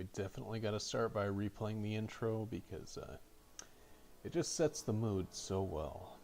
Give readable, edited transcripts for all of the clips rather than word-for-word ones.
we definitely got to start by replaying the intro because it just sets the mood so well.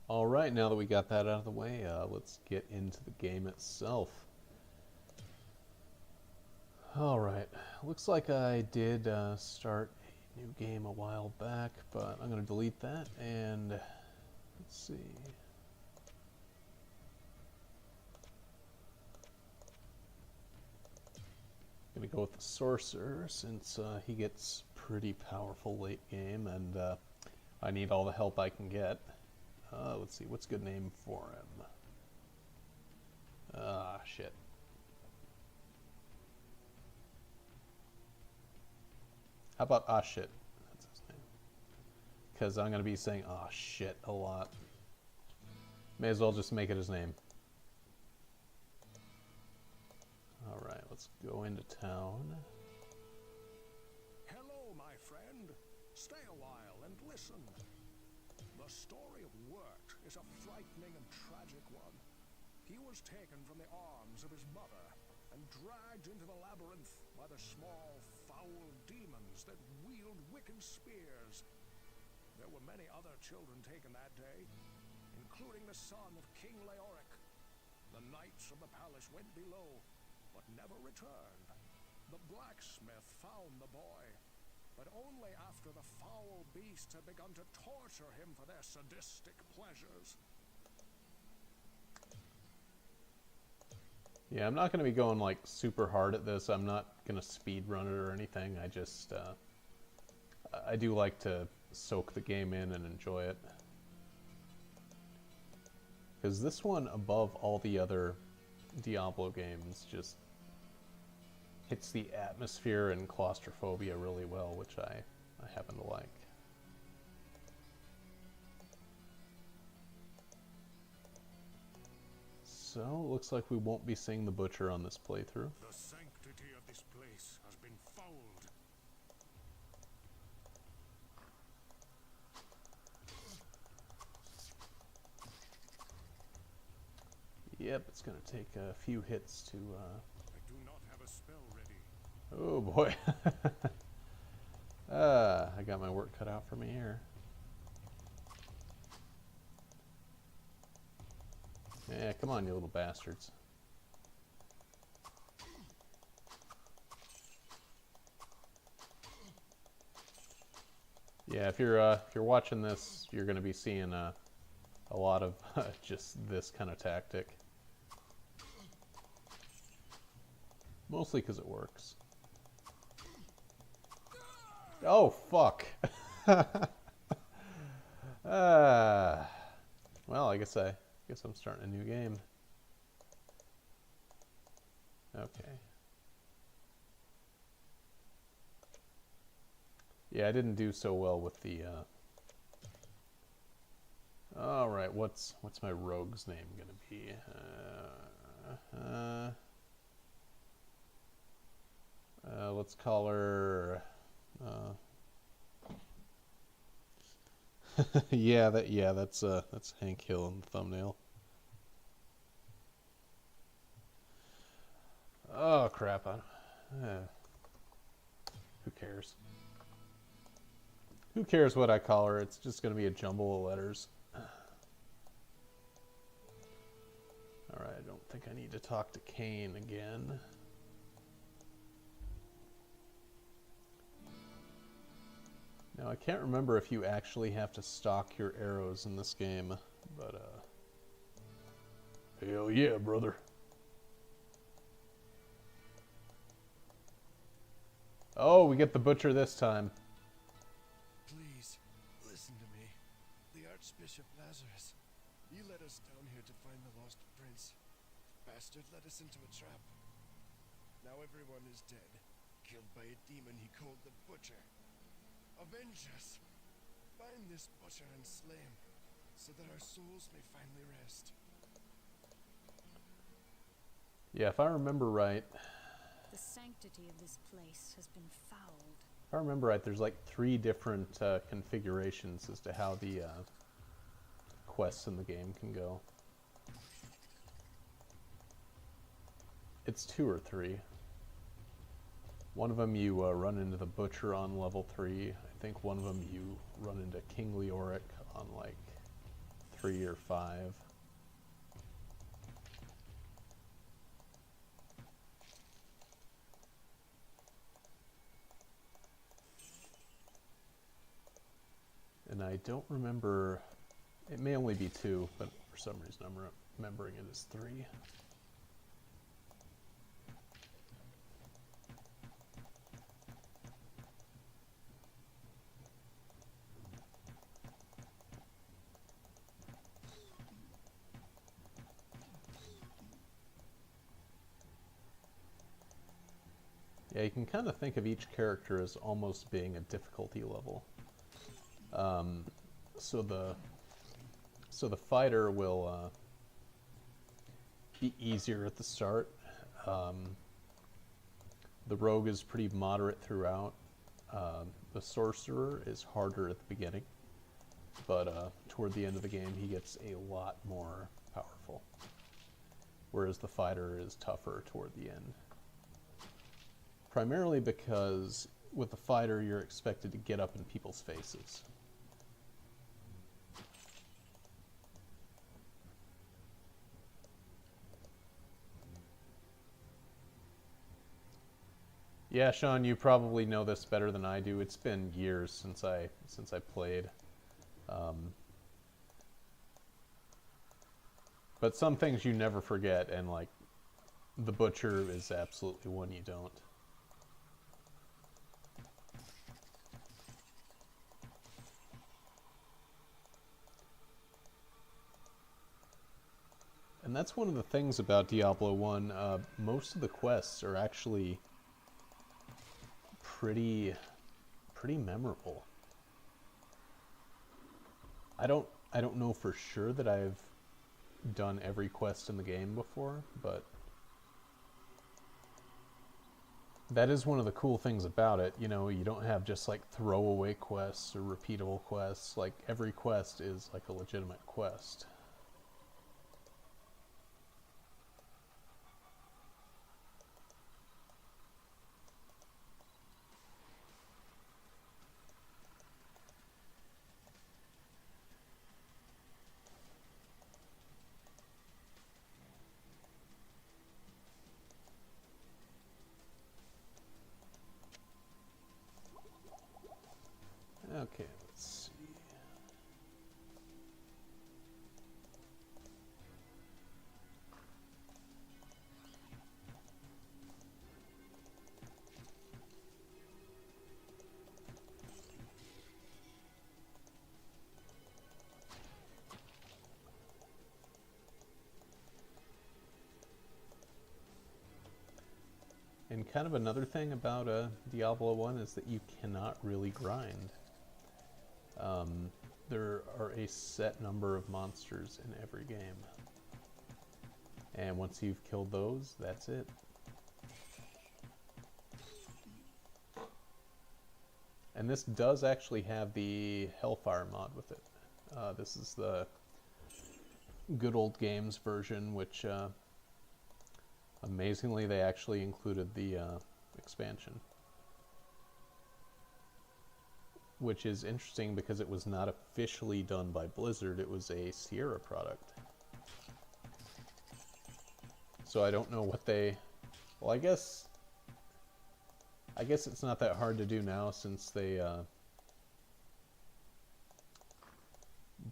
Alright, now that we got that out of the way, let's get into the game itself. Alright, looks like I did start a new game a while back, but I'm going to delete that and let's see. I'm going to go with the Sorcerer since he gets pretty powerful late game and I need all the help I can get. Let's see, what's a good name for him? Shit. How about shit? That's his name. Because I'm going to be saying shit a lot. May as well just make it his name. Alright, let's go into town. Hello, my friend. Stay a while and listen. The story of Wirt is a frightening and tragic one. He was taken from the arms of his mother and dragged into the labyrinth by the small, foul demons that wield wicked spears. There were many other children taken that day, including the son of King Leoric. The knights of the palace went below, but never returned. The blacksmith found the boy, but only after the foul beasts had begun to torture him for their sadistic pleasures. Yeah, I'm not going to be going like super hard at this. I'm not going to speed run it or anything. I just, I do like to soak the game in and enjoy it. Because this one, above all the other Diablo games, just hits the atmosphere and claustrophobia really well, which I happen to like. So, looks like we won't be seeing the Butcher on this playthrough. The sanctity of this place has been fouled. Yep, it's going to take a few hits to... I do not have a spell ready. Oh boy. I got my work cut out for me here. Yeah, come on, you little bastards. Yeah, if you're watching this, you're going to be seeing a lot of just this kind of tactic. Mostly because it works. Oh, fuck. Well, I guess I'm starting a new game. Okay. Yeah, I didn't do so well with the, Alright, what's my rogue's name gonna be? Let's call her, that's Hank Hill in the thumbnail. Oh crap! Who cares? Who cares what I call her? It's just gonna be a jumble of letters. All right, I don't think I need to talk to Kane again. Now I can't remember if you actually have to stock your arrows in this game, but hell yeah, brother. Oh, we get the butcher this time. Please, listen to me. The Archbishop Lazarus. He led us down here to find the lost prince. The bastard led us into a trap. Now everyone is dead, killed by a demon he called the Butcher. Avenge us. Find this butcher and slay him, so that our souls may finally rest. Yeah, if I remember right. The sanctity of this place has been fouled. If I remember right, there's like 3 different configurations as to how the quests in the game can go. It's 2 or 3. One of them you run into the Butcher on level 3. I think one of them you run into King Leoric on like 3 or 5. And I don't remember, it may only be 2, but for some reason I'm remembering it as 3. Yeah, you can kind of think of each character as almost being a difficulty level. So the fighter will be easier at the start. The rogue is pretty moderate throughout. The sorcerer is harder at the beginning, but toward the end of the game he gets a lot more powerful. Whereas the fighter is tougher toward the end. Primarily because with the fighter you're expected to get up in people's faces. Yeah, Sean, you probably know this better than I do. It's been years since I played. But some things you never forget, and like the Butcher is absolutely one you don't. And that's one of the things about Diablo 1. Most of the quests are actually pretty memorable. I don't know for sure that I've done every quest in the game before, but that is one of the cool things about it. You know, you don't have just like throwaway quests or repeatable quests. Like every quest is like a legitimate quest. Okay, let's see. And kind of another thing about Diablo 1 is that you cannot really grind. There are a set number of monsters in every game. And once you've killed those, that's it. And this does actually have the Hellfire mod with it. This is the good old games version, which amazingly they actually included the expansion. Which is interesting because it was not officially done by Blizzard, it was a Sierra product. So I don't know what they... Well, I guess it's not that hard to do now since they...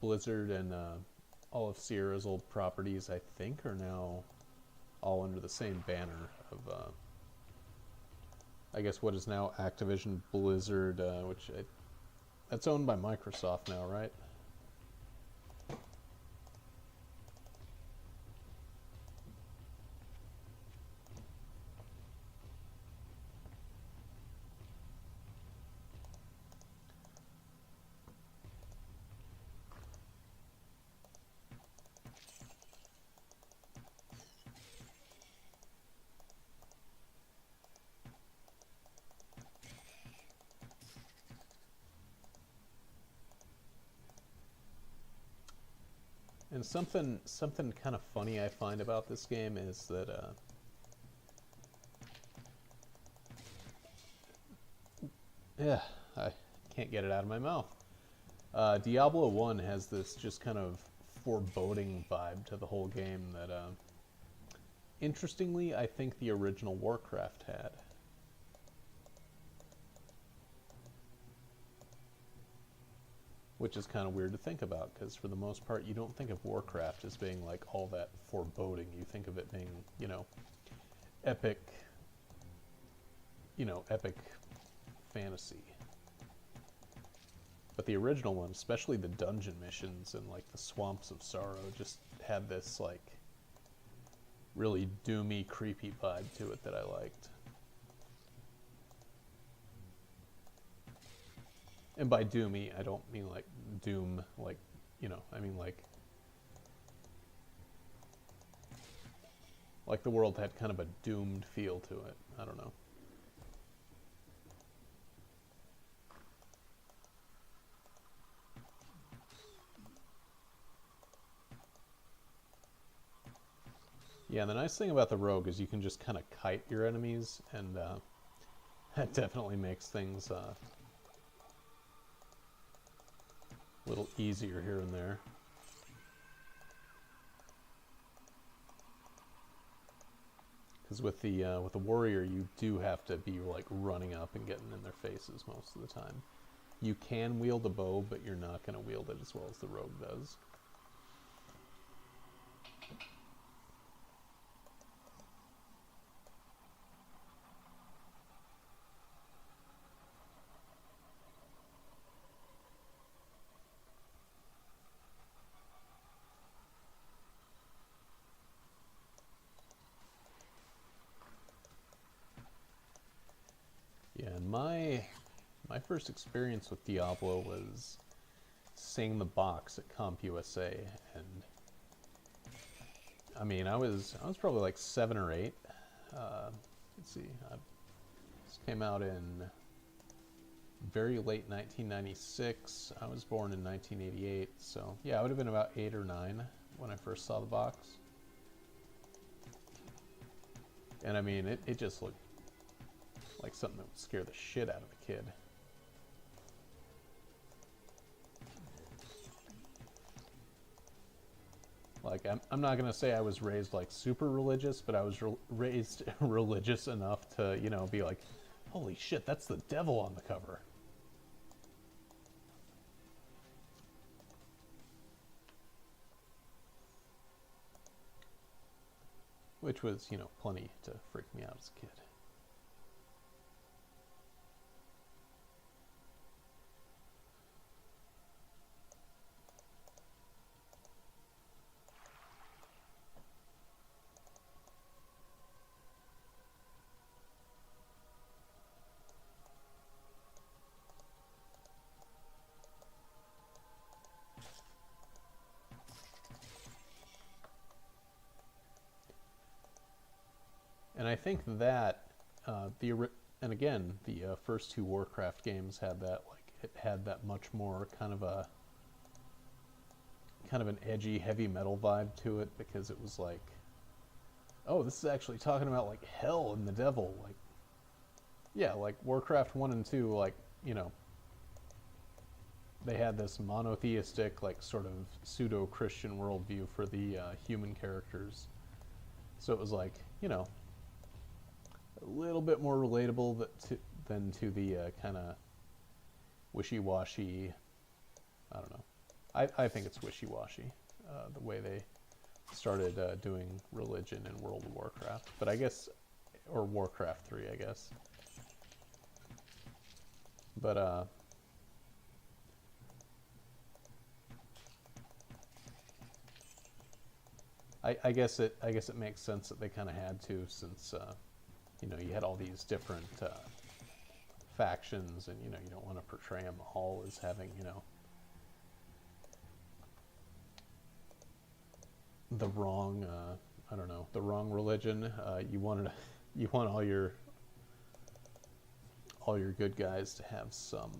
Blizzard and all of Sierra's old properties, I think, are now all under the same banner of... I guess what is now Activision Blizzard, which... That's owned by Microsoft now, right? And something kind of funny I find about this game is that yeah, I can't get it out of my mouth. Diablo 1 has this just kind of foreboding vibe to the whole game that interestingly I think the original Warcraft had. Which is kind of weird to think about, because for the most part, you don't think of Warcraft as being like all that foreboding. You think of it being, you know, epic fantasy. But the original one, especially the dungeon missions and like the Swamps of Sorrow, just had this like really doomy, creepy vibe to it that I liked. And by doomy, I don't mean like doom, like, you know, I mean like the world had kind of a doomed feel to it. I don't know. Yeah, and the nice thing about the rogue is you can just kind of kite your enemies, and that definitely makes things a little easier here and there. Because with the warrior, you do have to be like running up and getting in their faces most of the time. You can wield a bow, but you're not going to wield it as well as the rogue does. Yeah, and my first experience with Diablo was seeing the box at CompUSA, and I mean, I was probably like 7 or 8. Let's see, this came out in very late 1996. I was born in 1988, so yeah, I would have been about 8 or 9 when I first saw the box. And I mean, it just looked like something that would scare the shit out of a kid. Like, I'm not gonna say I was raised like super religious, but I was raised religious enough to, you know, be like, holy shit, that's the devil on the cover. Which was, you know, plenty to freak me out as a kid. I think that and again, the first two Warcraft games had that, like, it had that much more kind of an edgy heavy metal vibe to it, because it was like, oh, this is actually talking about like hell and the devil. Like, yeah, like Warcraft 1 and 2, like, you know, they had this monotheistic, like, sort of pseudo-Christian worldview for the human characters. So it was like, you know, a little bit more relatable than to the kind of wishy-washy, I don't know. I think it's wishy-washy, the way they started doing religion in World of Warcraft. But I guess, or Warcraft 3, I guess. But, I guess it makes sense that they kind of had to, since you know, you had all these different factions, and you know, you don't want to portray them all as having, you know, the wrong I don't know, the wrong religion. You want all your good guys to have some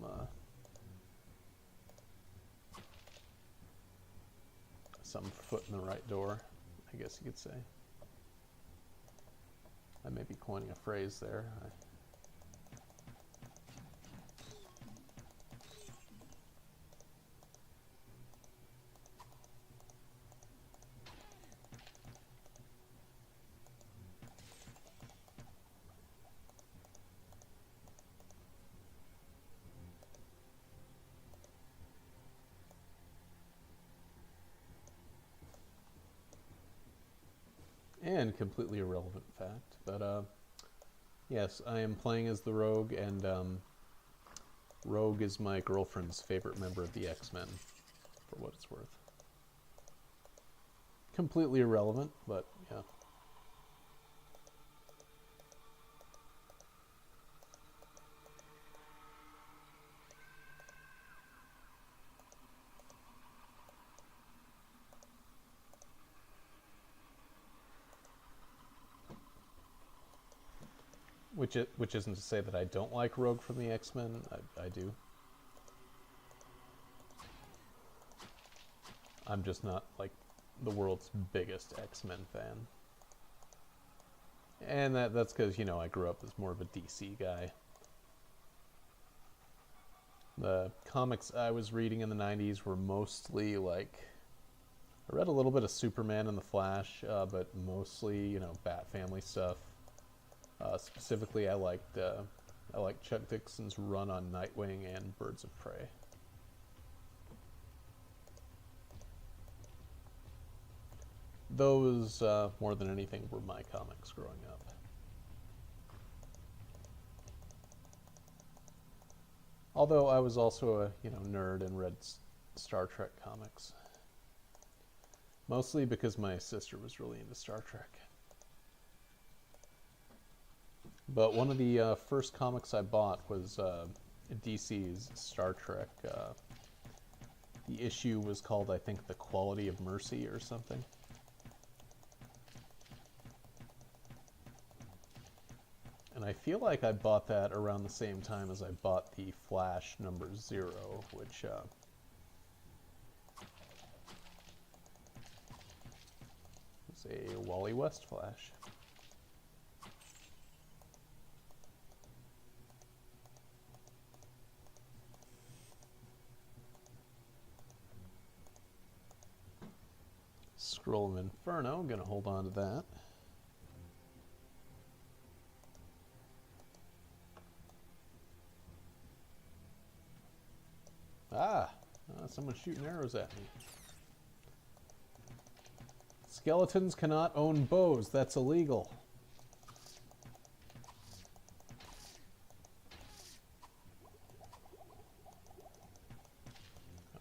foot in the right door, I guess you could say. I may be coining a phrase there. And completely irrelevant fact, but yes, I am playing as the Rogue, and Rogue is my girlfriend's favorite member of the X-Men, for what it's worth. Completely irrelevant, but yeah. Which isn't to say that I don't like Rogue from the X-Men. I do. I'm just not, like, the world's biggest X-Men fan. And that's because, you know, I grew up as more of a DC guy. The comics I was reading in the 90s were mostly, like, I read a little bit of Superman and the Flash, but mostly, you know, Bat Family stuff. Specifically, I liked Chuck Dixon's run on Nightwing and Birds of Prey. Those, more than anything, were my comics growing up. Although I was also a, you know, nerd and read Star Trek comics. Mostly because my sister was really into Star Trek. But one of the first comics I bought was DC's Star Trek. The issue was called, I think, The Quality of Mercy or something. And I feel like I bought that around the same time as I bought the Flash #0, which was a Wally West Flash. Scroll of Inferno, gonna hold on to that. Someone's shooting arrows at me. Skeletons cannot own bows. That's illegal.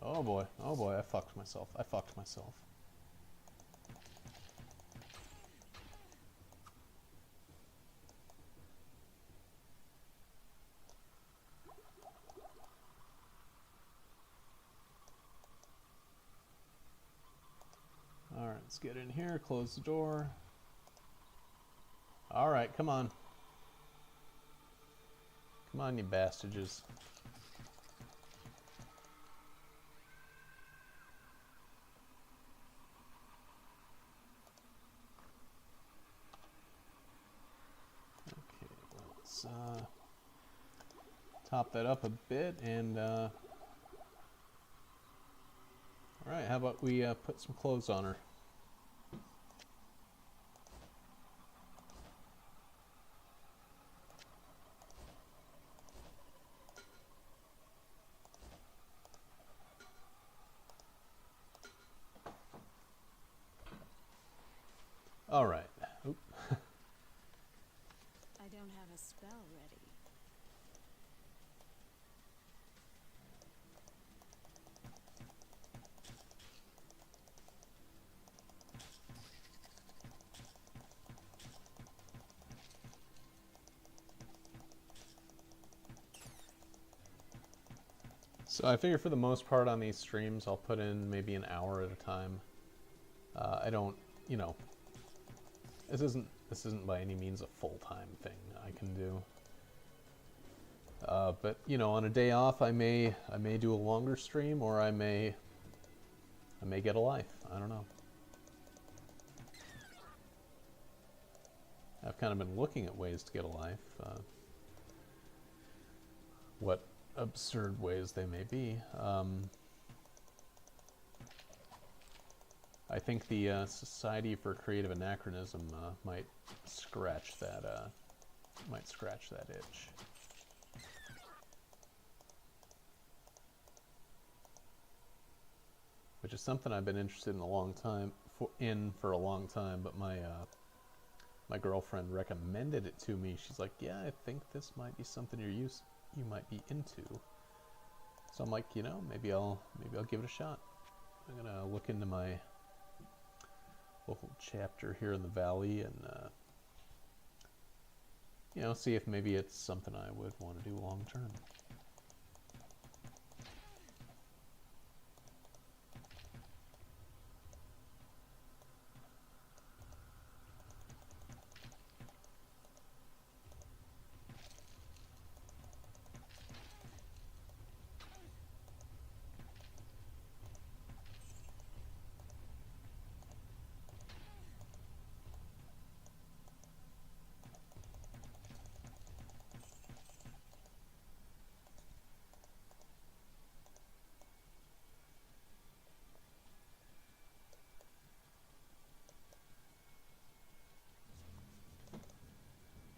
Oh boy. Oh boy, I fucked myself. Alright, let's get in here, close the door. Alright, come on. Come on, you bastages. Okay, let's top that up a bit and alright, how about we put some clothes on her? Alright. Oop. I don't have a spell ready. So I figure for the most part on these streams I'll put in maybe an hour at a time. I don't, you know, this isn't by any means a full-time thing I can do. But you know, on a day off I may do a longer stream, or I may get a life. I don't know. I've kind of been looking at ways to get a life. What absurd ways they may be. I think the Society for Creative Anachronism might scratch that itch. Which is something I've been interested in a long time, for a long time, but my girlfriend recommended it to me. She's like, "Yeah, I think this might be something you might be into." So I'm like, you know, maybe I'll give it a shot. I'm gonna look into my local chapter here in the valley and you know, see if maybe it's something I would want to do long term.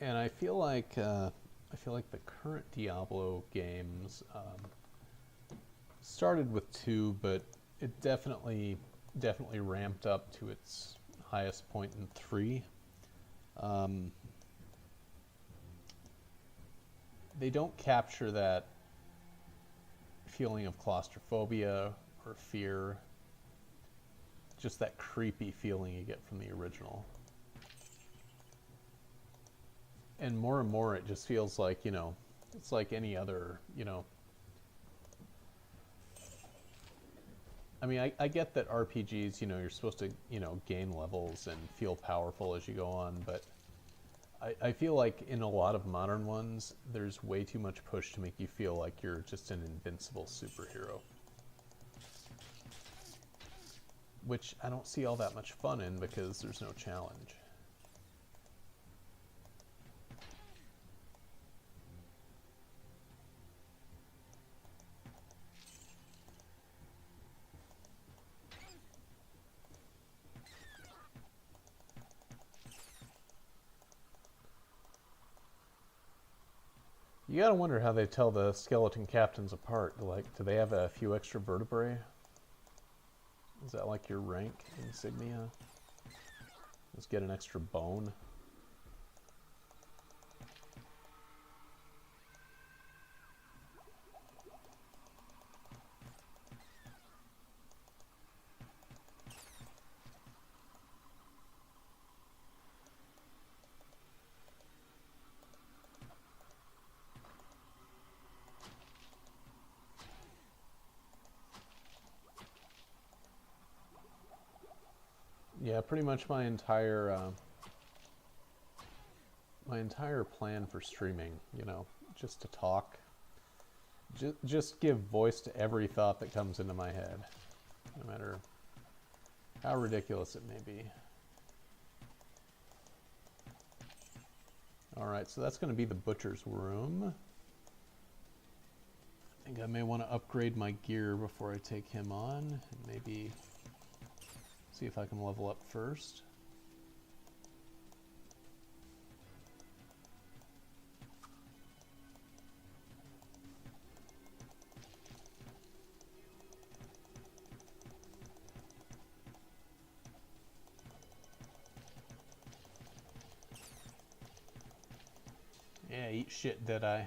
And I feel like the current Diablo games started with 2, but it definitely ramped up to its highest point in 3. They don't capture that feeling of claustrophobia or fear, just that creepy feeling you get from the original. And more it just feels like, you know, it's like any other, you know. I mean, I get that RPGs, you know, you're supposed to, you know, gain levels and feel powerful as you go on, but I feel like in a lot of modern ones, there's way too much push to make you feel like you're just an invincible superhero. Which I don't see all that much fun in because there's no challenge. You gotta wonder how they tell the skeleton captains apart. Like, do they have a few extra vertebrae? Is that like your rank insignia? Just get an extra bone? Yeah, pretty much my entire my entire plan for streaming, you know, just to talk, just give voice to every thought that comes into my head, no matter how ridiculous it may be. Alright, so that's going to be the butcher's room. I think I may want to upgrade my gear before I take him on, and maybe see if I can level up first. Yeah, eat shit, Deadeye.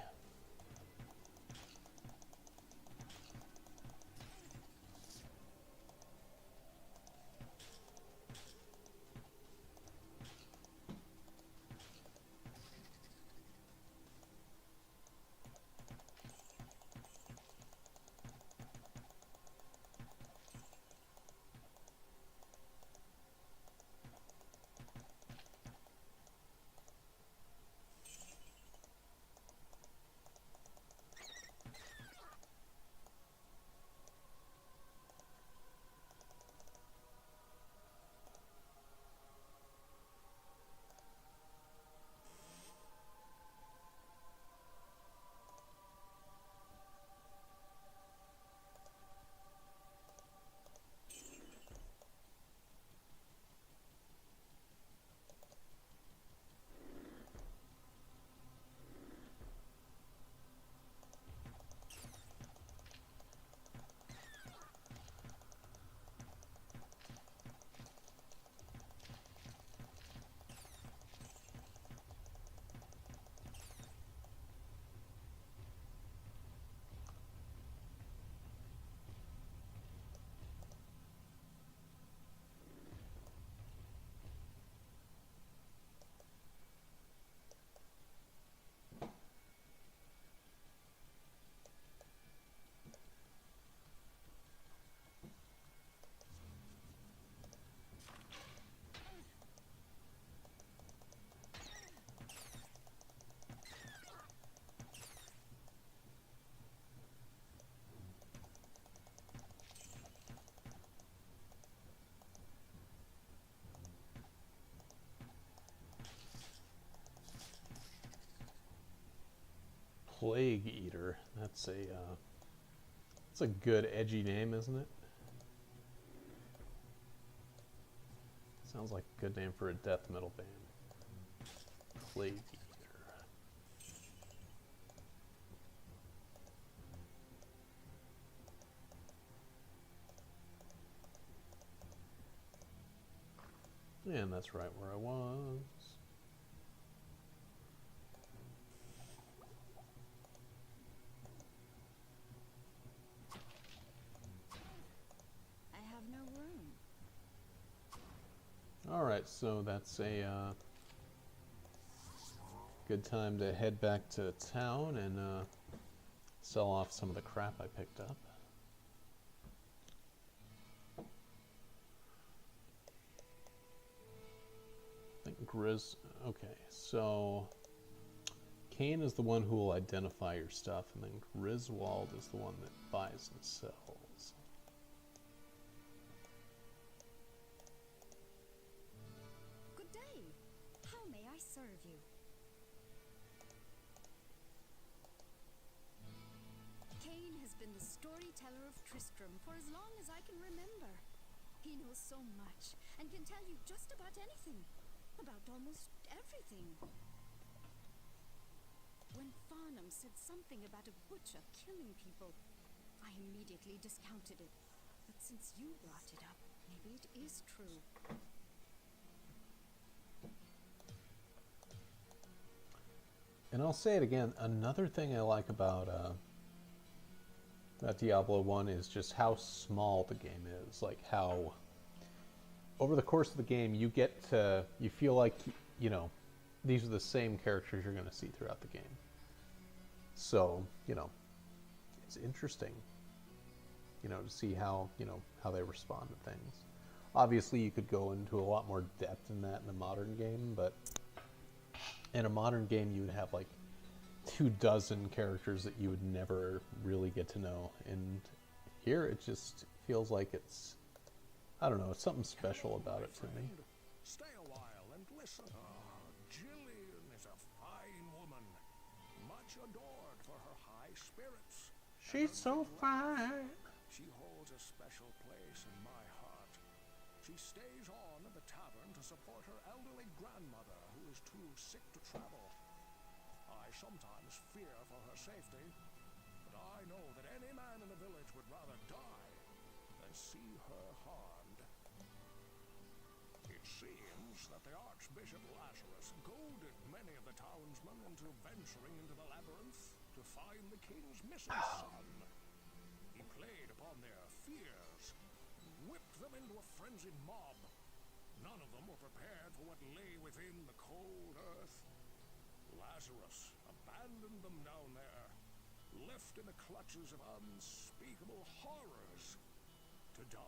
Plague Eater. That's a good edgy name, isn't it? Sounds like a good name for a death metal band. Plague Eater. And that's right where I was. I have no room. Alright, so that's a good time to head back to town and sell off some of the crap I picked up. I think okay, so Cain is the one who will identify your stuff, and then Griswold is the one that buys and sells. Good day. How may I serve you? Cain has been the storyteller of Tristram for as long as I can remember. He knows so much and can tell you just about anything. About almost everything. When Farnham said something about a butcher killing people, I immediately discounted it. But since you brought it up, maybe it is true. And I'll say it again, another thing I like about Diablo 1 is just how small the game is. Like how over the course of the game you feel like, you know, these are the same characters you're going to see throughout the game. So, you know, it's interesting, you know, to see how, you know, how they respond to things. Obviously, you could go into a lot more depth in that in the modern game, but In a modern game, you would have like 24 characters that you would never really get to know. And here it just feels like it's, I don't know, it's something special about it to me. Stay a while and listen. Jillian is a fine woman, much adored for her high spirits. She's so fine. She holds a special place in my heart. She stays on at the tavern to support her elderly grandmother, who is too sick to travel. I sometimes fear for her safety, but I know that any man in the village would rather die than see her harmed. It seems that the Archbishop Lazarus goaded many of the townsmen into venturing into the labyrinth to find the king's missing son. He played upon their fears, whipped them into a frenzied mob. None of them were prepared for what lay within the cold earth. Lazarus abandoned them down there, left in the clutches of unspeakable horrors to die.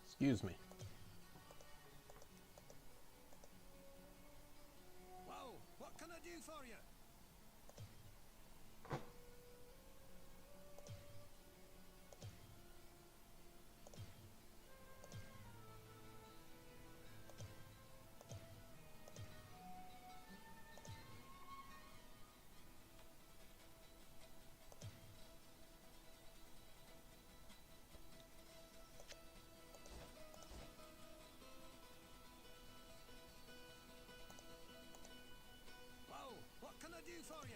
Excuse me. Well, what can I do for you? Well, what can I do for you?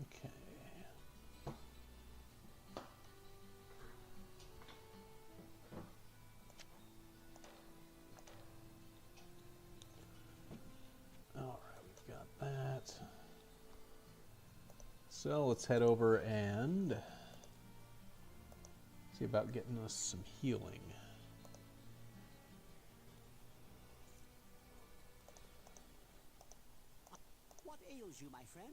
Okay. All right, we've got that. So let's head over and see about getting us some healing. What ails you, my friend?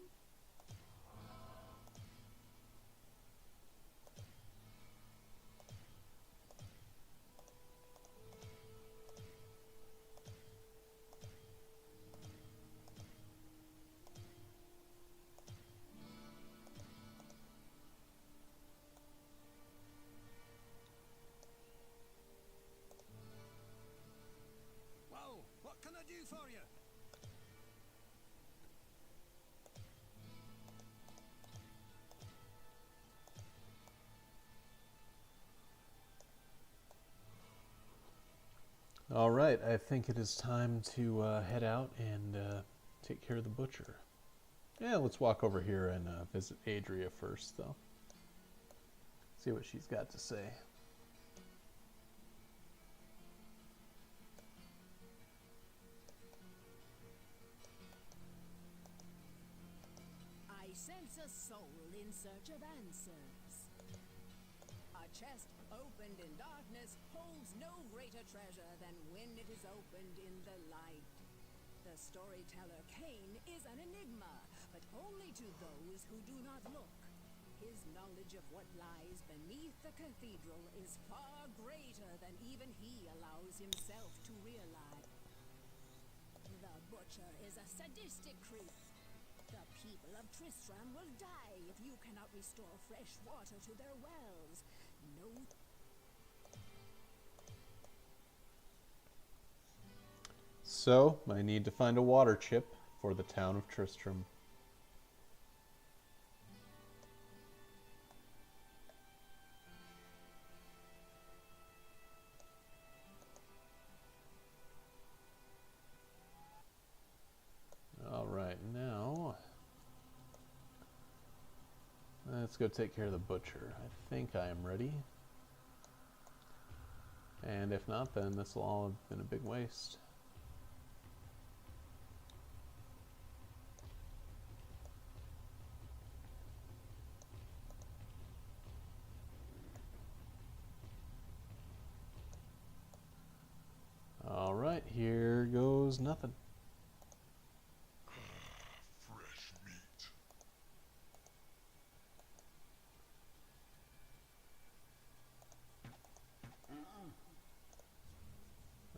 Well, what can I do for you? All right, I think it is time to head out and take care of the butcher. Yeah, let's walk over here and visit Adria first, though. See what she's got to say. I sense a soul in search of answers. A chest opened in darkness holds no greater treasure than when it is opened in the light. The storyteller Cain is an enigma, but only to those who do not look. His knowledge of what lies beneath the cathedral is far greater than even he allows himself to realize. The butcher is a sadistic creature. The people of Tristram will die if you cannot restore fresh water to their wells. No. So, I need to find a water chip for the town of Tristram. Alright, now let's go take care of the butcher. I think I am ready. And if not, then this will all have been a big waste. Alright, here goes nothing. Fresh meat.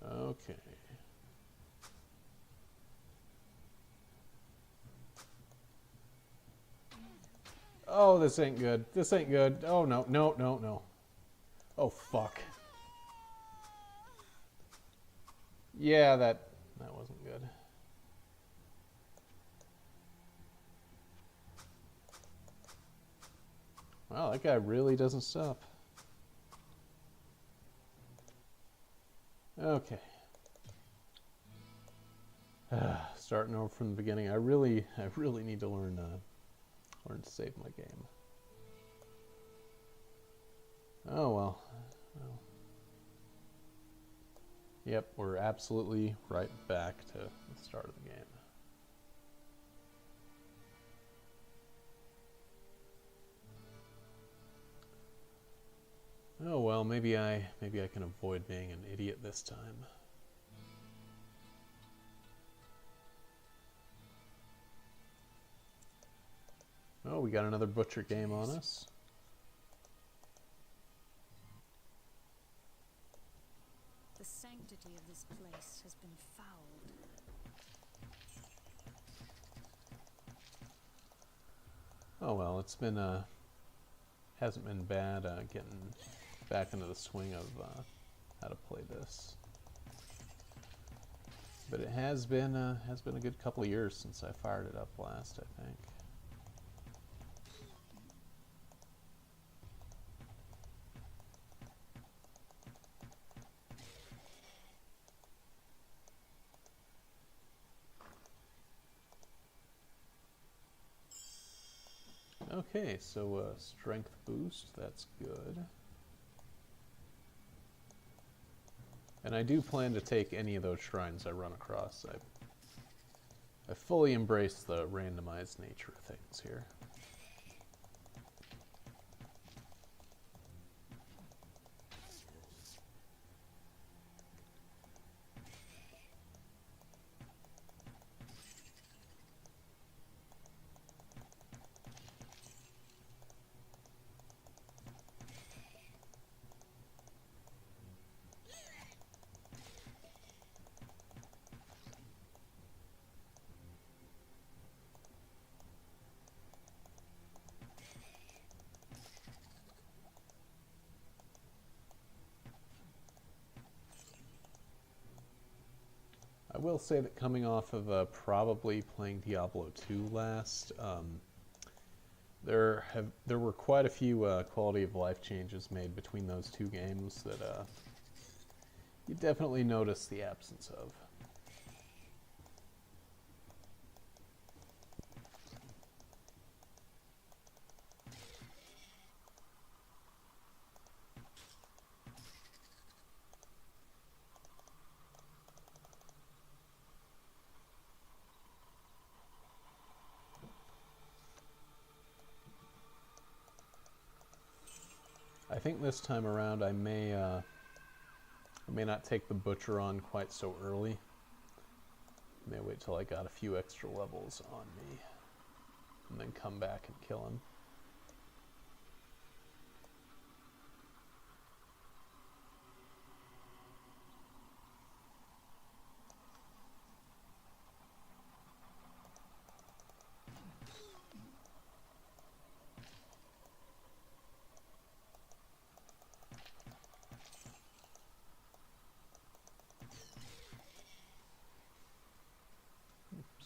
Okay. Oh, this ain't good. This ain't good. Oh, no, no, no, no. Oh, fuck. Yeah, that wasn't good. Wow, that guy really doesn't stop. Okay. Starting over from the beginning. I really need to learn to save my game. Oh well. Yep, we're absolutely right back to the start of the game. Oh well, maybe I can avoid being an idiot this time. Oh, we got another butcher game on us. The sanctity of this place has been fouled. Oh well, it's been hasn't been bad getting back into the swing of how to play this. But it has been a good couple of years since I fired it up last, I think. Okay, so strength boost, that's good. And I do plan to take any of those shrines I run across. I fully embrace the randomized nature of things here. I will say that coming off of probably playing Diablo 2 last, there were quite a few quality of life changes made between those two games that you definitely notice the absence of. I think this time around I may not take the butcher on quite so early. I may wait till I got a few extra levels on me and then come back and kill him.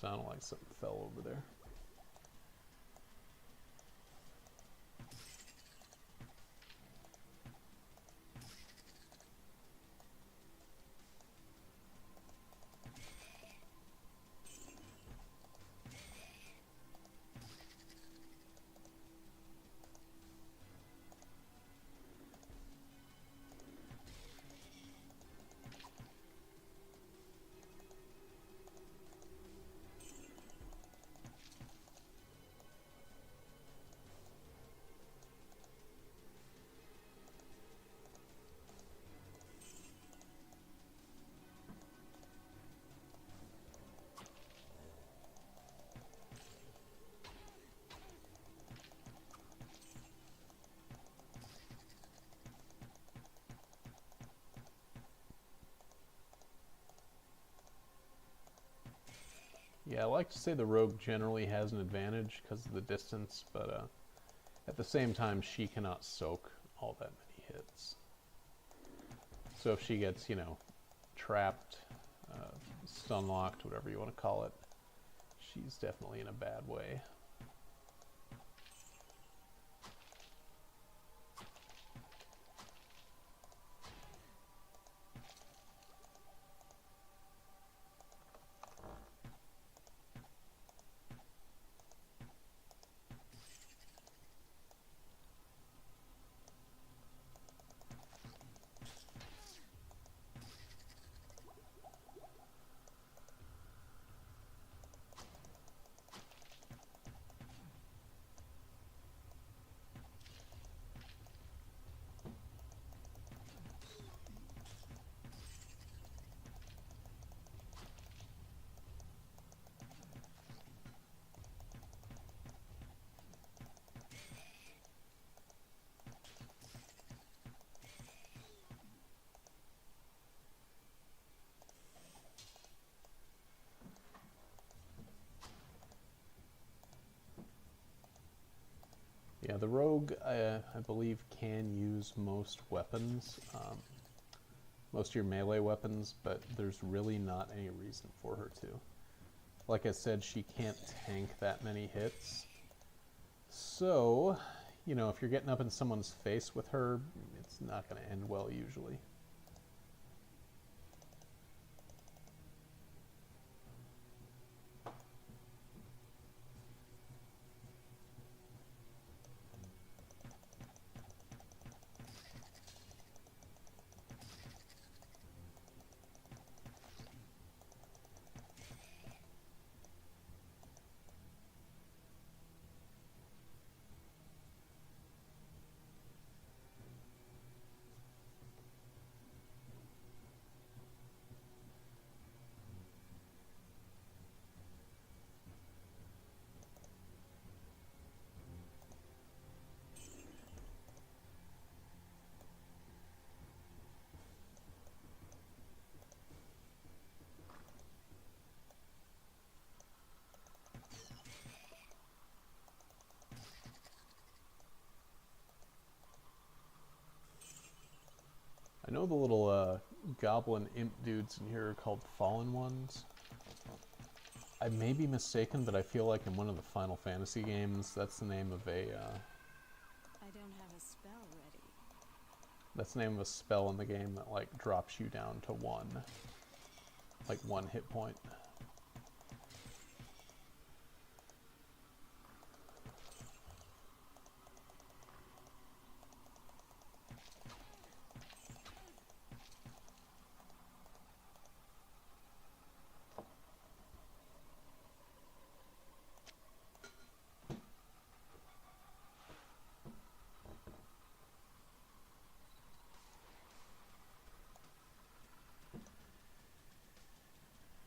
Sounded like something fell over there. Yeah, I like to say the rogue generally has an advantage because of the distance, but at the same time, she cannot soak all that many hits. So if she gets, you know, trapped, stun locked, whatever you want to call it, she's definitely in a bad way. Yeah, the rogue, I believe, can use most weapons, most of your melee weapons, but there's really not any reason for her to. Like I said, she can't tank that many hits. So, you know, if you're getting up in someone's face with her, it's not going to end well usually. I know the little goblin imp dudes in here are called Fallen Ones. I may be mistaken, but I feel like in one of the Final Fantasy games, that's the name of a... I don't have a spell ready. That's the name of a spell in the game that, like, drops you down to one. Like, 1 hit point.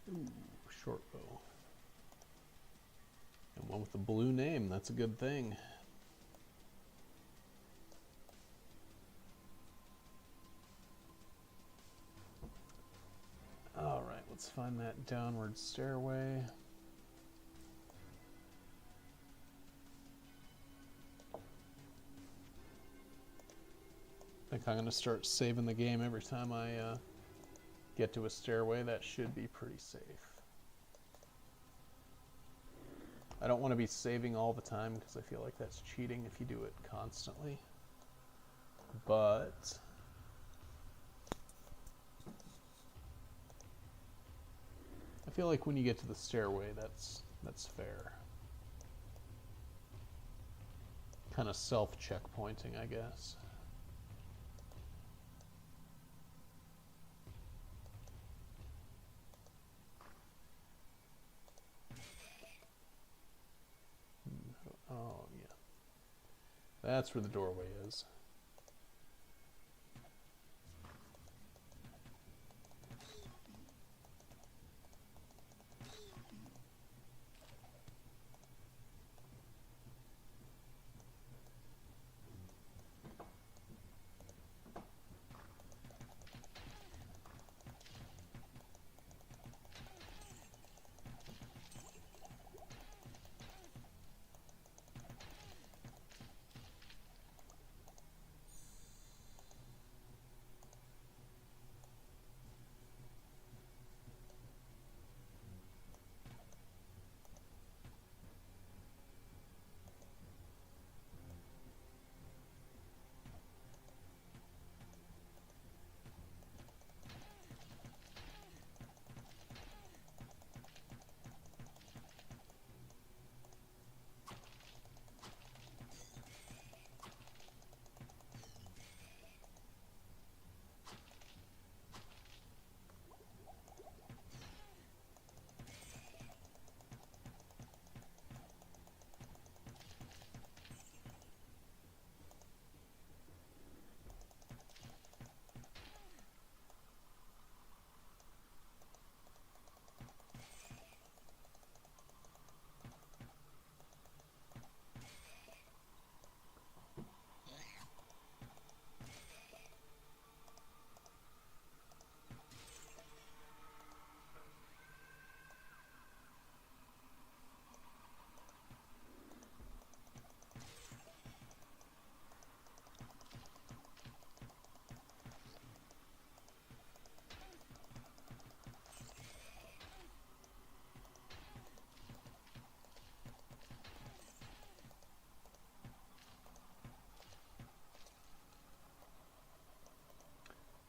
Ooh, short bow. And one with a blue name, that's a good thing. Alright, let's find that downward stairway. I think I'm going to start saving the game every time I get to a stairway. That should be pretty safe. I don't want to be saving all the time because I feel like that's cheating if you do it constantly. But I feel like when you get to the stairway, that's fair. Kind of self-checkpointing, I guess. Oh, yeah. That's where the doorway is.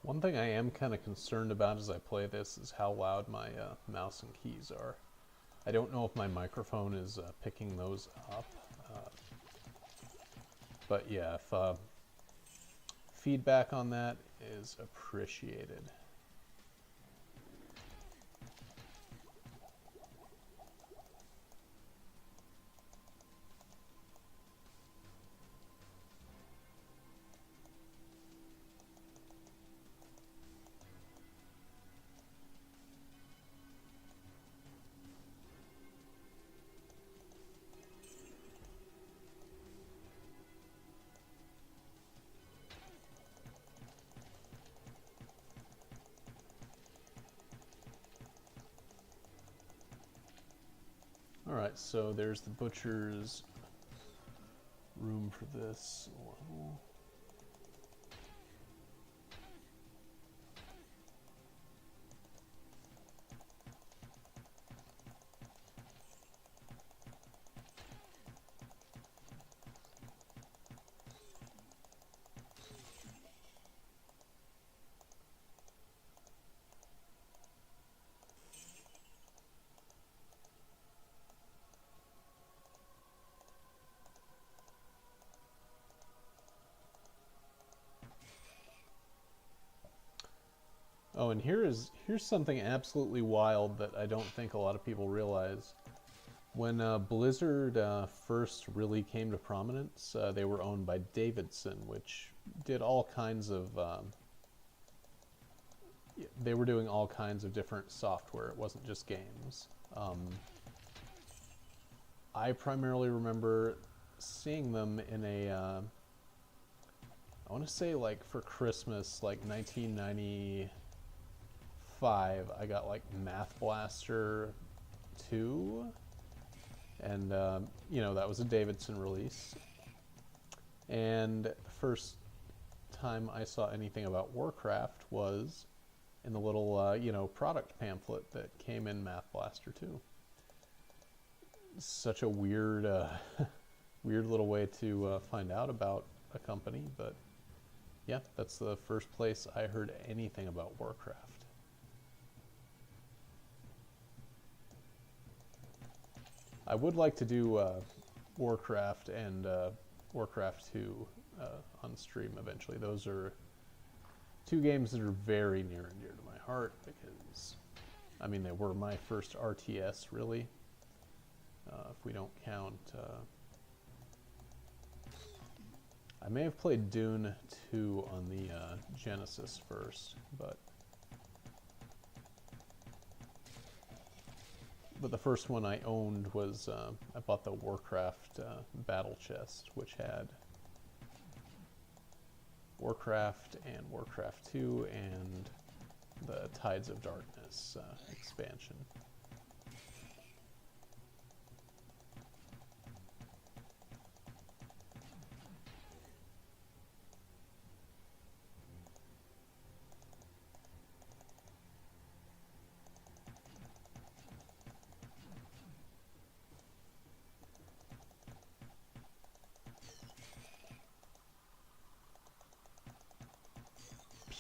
One thing I am kind of concerned about as I play this is how loud my mouse and keys are. I don't know if my microphone is picking those up. But yeah, if feedback on that is appreciated. Alright, so there's the butcher's room for this level. Oh, and here's something absolutely wild that I don't think a lot of people realize. When Blizzard first really came to prominence, they were owned by Davidson, which did all kinds of... they were doing all kinds of different software. It wasn't just games. I primarily remember seeing them in a... I want to say, like, for Christmas, like 1995, I got, like, Math Blaster 2, and, you know, that was a Davidson release. And the first time I saw anything about Warcraft was in the little, you know, product pamphlet that came in Math Blaster 2. such a weird, weird little way to find out about a company, but yeah, that's the first place I heard anything about Warcraft. I would like to do Warcraft and Warcraft 2 on stream eventually. Those are two games that are very near and dear to my heart because, I mean, they were my first RTS, really. If we don't count... I may have played Dune 2 on the Genesis first, but the first one I owned was, I bought the Warcraft Battle Chest, which had Warcraft and Warcraft 2 and the Tides of Darkness expansion.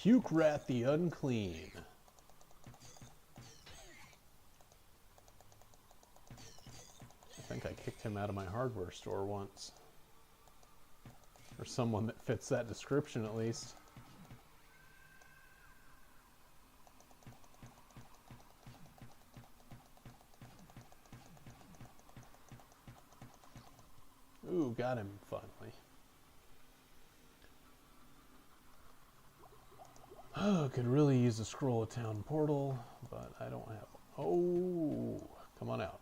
Puke Rat the Unclean. I think I kicked him out of my hardware store once. Or someone that fits that description, at least. Ooh, got him finally. Oh, could really use a scroll of town portal, but I don't have. Oh, come on out.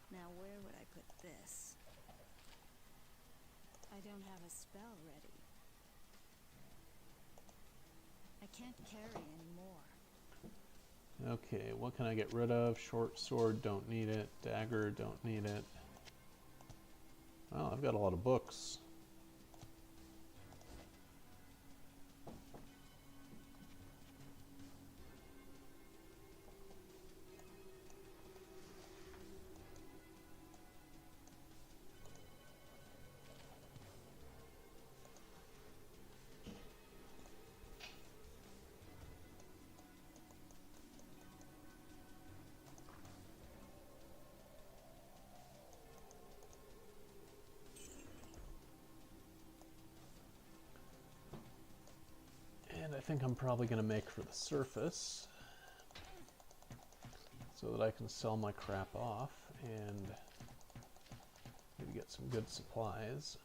Now where would I put this? I don't have a spell ready. I can't carry anymore. Okay, what can I get rid of? Short sword, don't need it. Dagger, don't need it. Well, I've got a lot of books. And I think I'm probably going to make for the surface so that I can sell my crap off and maybe get some good supplies.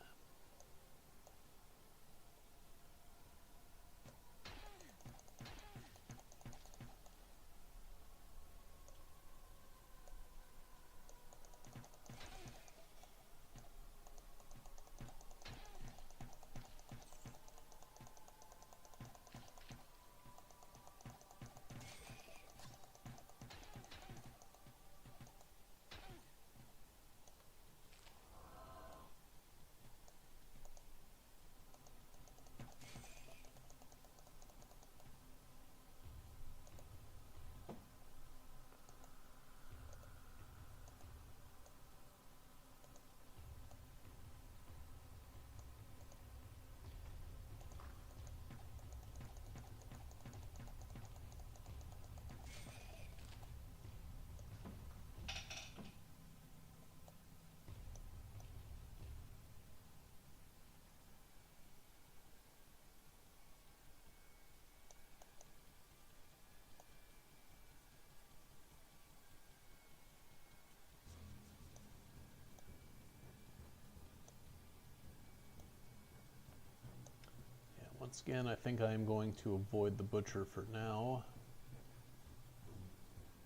Once again, I think I am going to avoid the butcher for now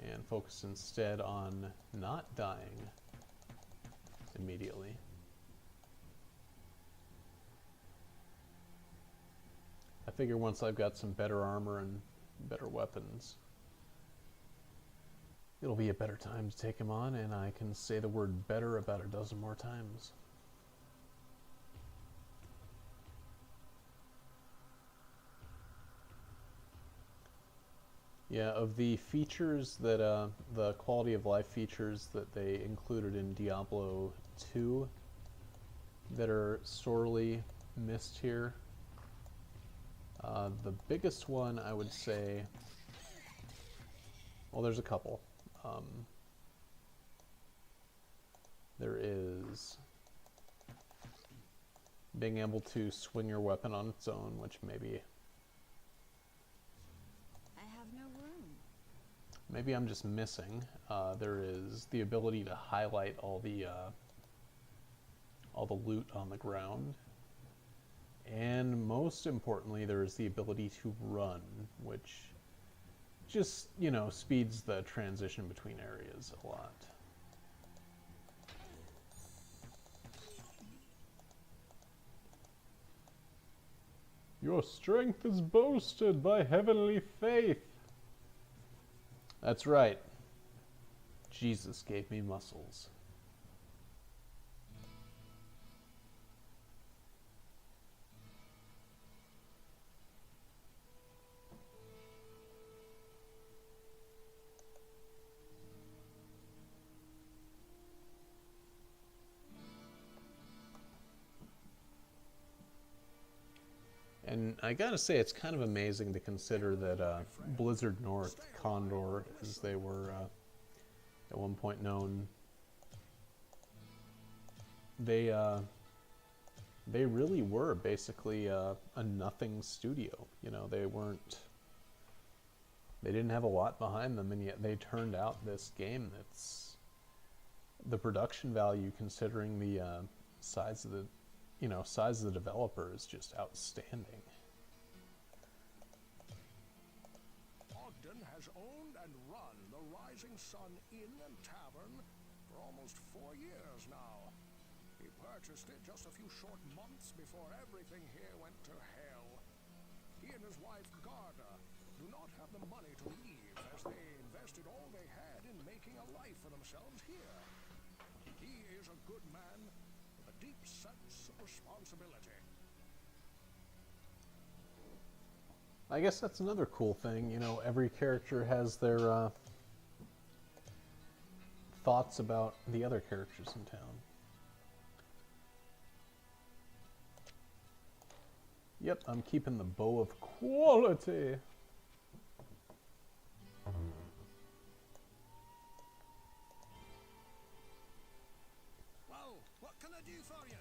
and focus instead on not dying immediately. I figure once I've got some better armor and better weapons, it'll be a better time to take him on, and I can say the word better about a dozen more times. Yeah, of the features that, the quality of life features that they included in Diablo 2 that are sorely missed here, the biggest one I would say, well, there's a couple. There is being able to swing your weapon on its own, which maybe maybe I'm just missing. There is the ability to highlight all the loot on the ground. And most importantly, there is the ability to run, which just, you know, speeds the transition between areas a lot. Your strength is boasted by heavenly faith. That's right. Jesus gave me muscles. And I gotta say, it's kind of amazing to consider that Blizzard North, Condor, as they were at one point known, they really were basically a nothing studio. You know, they didn't have a lot behind them, and yet they turned out this game that's, the production value considering the size of the developer is just outstanding. Ogden has owned and run the Rising Sun Inn and Tavern for almost 4 years now. He purchased it just a few short months before everything here went to hell. He and his wife Garda do not have the money to leave, as they invested all they had in making a life for themselves here. He is a good man, a deep sense of responsibility. I guess that's another cool thing, you know, every character has their thoughts about the other characters in town. Yep, I'm keeping the bow of quality. Well, what can I do for you?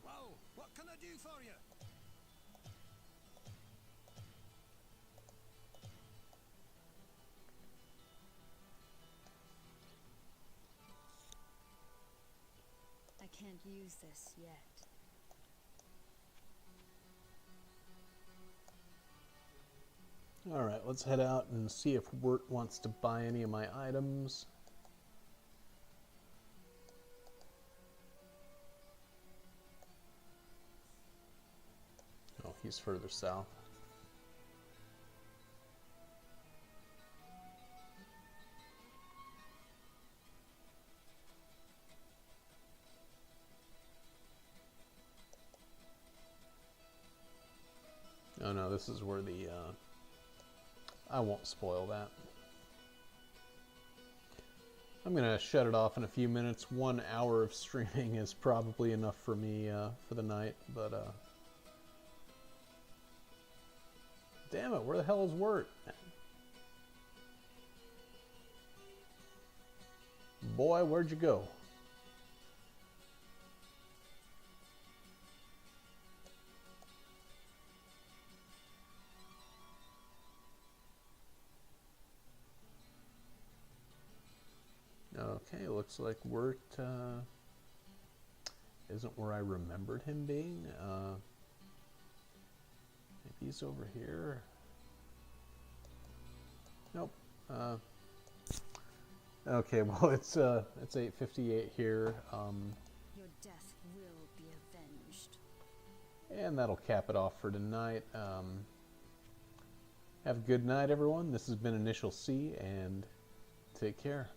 Well, what can I do for you? I can't use this yet. Alright, let's head out and see if Wirt wants to buy any of my items. Oh, he's further south. Oh no, this is where the, I won't spoil that. I'm gonna shut it off in a few minutes. 1 hour of streaming is probably enough for me, for the night, but, Damn it, where the hell is Wirt? Boy, where'd you go? Okay, looks like Wirt isn't where I remembered him being. Maybe he's over here. Nope. Okay, well it's 8:58 here, Your death will be avenged. and that'll cap it off for tonight. Have a good night, everyone. This has been Initial C, and take care.